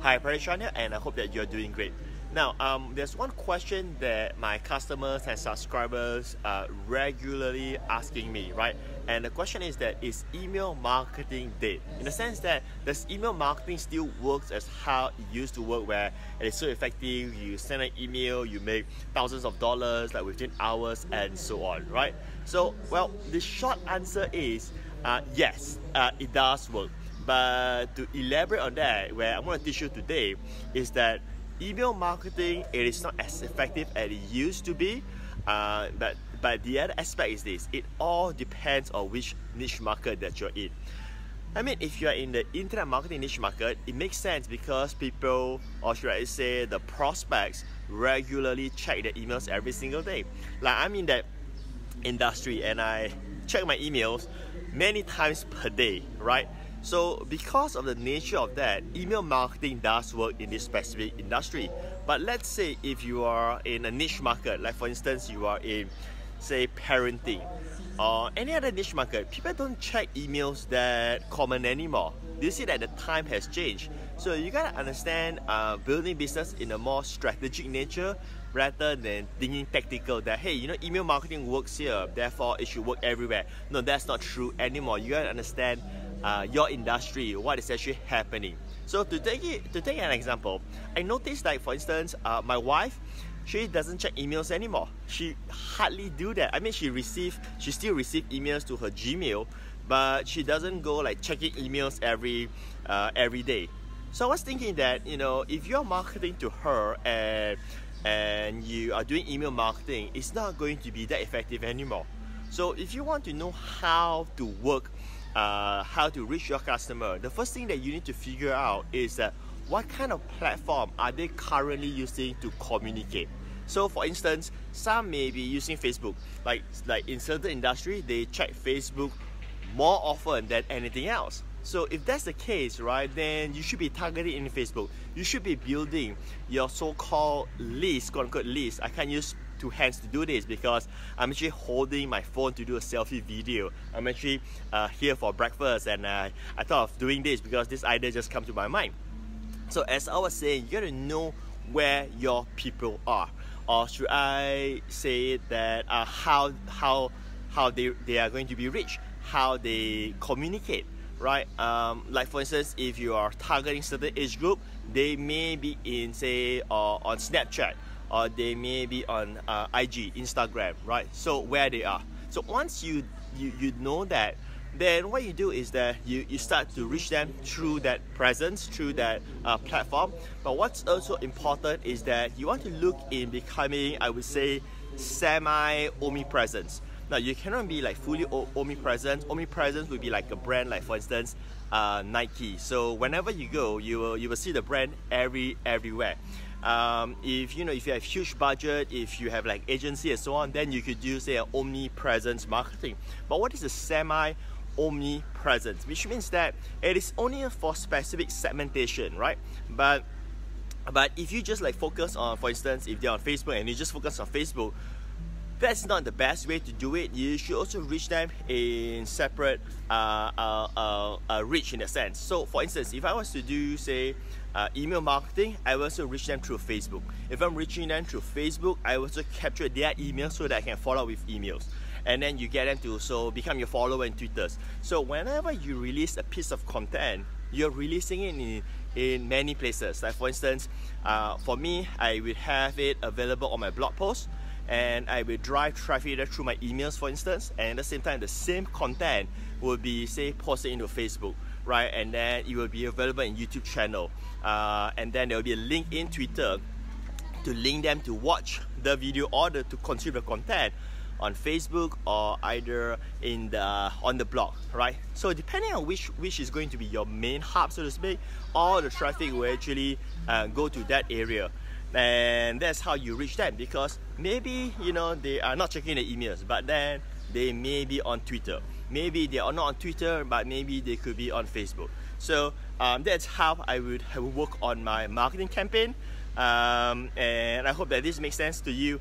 Hi, Parishan here, and I hope that you're doing great. Now, there's one question that my customers and subscribers are regularly asking me, right? And the question is that, is email marketing dead? In the sense that, does email marketing still works as how it used to work, where it is so effective, you send an email, you make thousands of dollars like within hours and so on, right? So, well, the short answer is yes, it does work. But to elaborate on that, where I'm going to teach you today is that email marketing, it is not as effective as it used to be. But the other aspect is this: it all depends on which niche market that you're in. I mean, if you're in the internet marketing niche market, it makes sense because people, or should I say the prospects, regularly check their emails every single day. Like, I'm in that industry and I check my emails many times per day, right? So because of the nature of that, email marketing does work in this specific industry. But let's say if you are in a niche market, like for instance, you are in, say, parenting or any other niche market, people don't check emails that common anymore. Do you see that the time has changed? So you gotta understand building business in a more strategic nature rather than thinking tactical that, hey, you know, email marketing works here, therefore it should work everywhere. No, that's not true anymore. You gotta understand your industry, what is actually happening. So to take an example, I noticed, like for instance, my wife, she doesn't check emails anymore. She hardly do that. I mean, she still receive emails to her Gmail, but she doesn't go like checking emails every day. So I was thinking that, you know, if you're marketing to her and you are doing email marketing, it's not going to be that effective anymore. So if you want to know how to work, how to reach your customer, the first thing that you need to figure out is what kind of platform are they currently using to communicate. So for instance, some may be using Facebook. Like in certain industry, they check Facebook more often than anything else. So if that's the case, right, then you should be targeting in Facebook. You should be building your so-called list, quote-unquote list. I can't use two hands to do this because I'm actually holding my phone to do a selfie video. I'm actually here for breakfast, and I thought of doing this because this idea just came to my mind. So as I was saying, you gotta know where your people are, or should I say that how they are going to be reached, how they communicate, right? Like for instance, if you are targeting certain age group, they may be in, say, on Snapchat, or they may be on IG, Instagram, right? So where they are. So once you know that, then what you do is that you start to reach them through that presence, through that platform. But what's also important is that you want to look in becoming, I would say, semi-omnipresent. Now, you cannot be like fully omnipresent. Omnipresent would be like a brand, like for instance, Nike. So whenever you go, you will see the brand everywhere. If you have huge budget, if you have like agency and so on, then you could do, say, an omnipresent marketing. But what is a semi-omnipresent? Which means that it is only for specific segmentation, right? But if you just like focus on, for instance, if they're on Facebook and you just focus on Facebook, that's not the best way to do it. You should also reach them in separate reach in a sense. So for instance, if I was to do, say, email marketing, I will also reach them through Facebook. If I'm reaching them through Facebook, I will also capture their email so that I can follow up with emails. And then you get them to become your follower in Twitter. So whenever you release a piece of content, you're releasing it in many places. Like for instance, for me, I will have it available on my blog post, and I will drive traffic through my emails, for instance, and at the same time, the same content will be, say, posted into Facebook, right? And then it will be available in YouTube channel, and then there will be a link in Twitter to link them to watch the video or to consume the content on Facebook, or either on the blog, right? So depending on which is going to be your main hub, so to speak, all the traffic will actually go to that area. And that's how you reach them, because maybe, you know, they are not checking the emails, but then they may be on Twitter. Maybe they are not on Twitter, but maybe they could be on Facebook. So that's how I would work on my marketing campaign. And I hope that this makes sense to you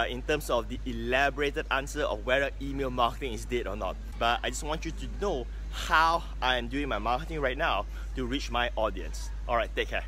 in terms of the elaborated answer of whether email marketing is dead or not. But I just want you to know how I'm doing my marketing right now to reach my audience. Alright, take care.